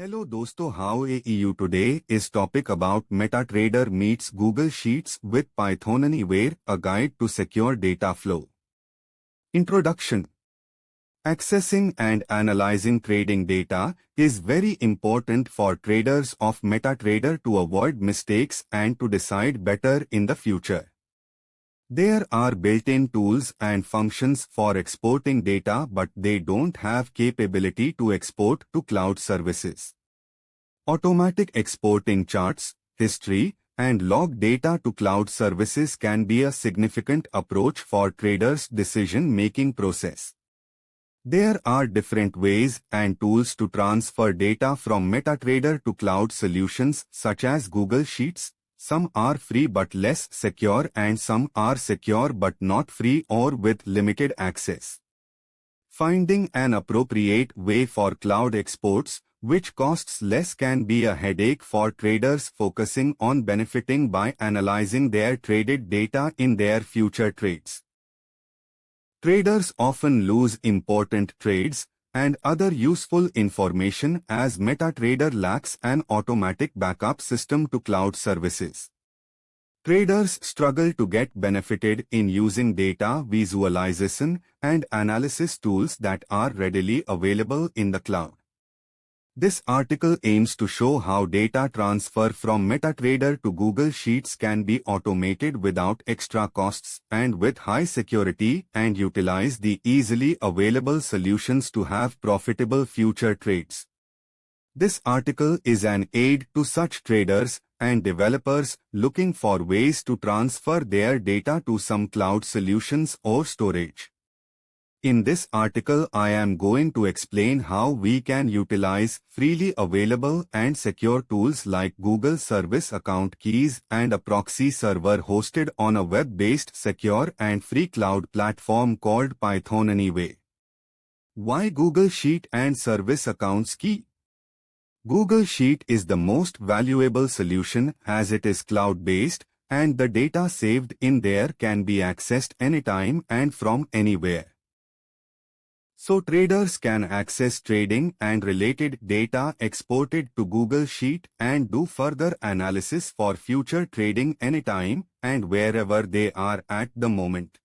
Hello dosto, how are you today? Is topic about MetraTrader meets Google Sheets with Python Anywhere, a guide to secure data flow. Introduction. Accessing and analyzing trading data is very important for traders of MetraTrader to avoid mistakes and to decide better in the future. There are built-in tools and functions for exporting data, but they don't have capability to export to cloud services. Automatic exporting charts, history, and log data to cloud services can be a significant approach for traders' decision-making process. There are different ways and tools to transfer data from MetraTrader to cloud solutions such as Google Sheets. Some are free but less secure and some are secure but not free or with limited access. Finding an appropriate way for cloud exports, which costs less, can be a headache for traders focusing on benefiting by analyzing their traded data in their future trades. Traders often lose important trades and other useful information as MetraTrader lacks an automatic backup system to cloud services. Traders struggle to get benefited in using data visualization and analysis tools that are readily available in the cloud. This article aims to show how data transfer from MetraTrader to Google Sheets can be automated without extra costs and with high security, and utilize the easily available solutions to have profitable future trades. This article is an aid to such traders and developers looking for ways to transfer their data to some cloud solutions or storage. In this article, I am going to explain how we can utilize freely available and secure tools like Google Service Account Keys and a proxy server hosted on a web-based secure and free cloud platform called Python Anywhere. Why Google Sheet and Service Accounts Key? Google Sheet is the most valuable solution as it is cloud-based and the data saved in there can be accessed anytime and from anywhere. So traders can access trading and related data exported to Google Sheet and do further analysis for future trading anytime and wherever they are at the moment.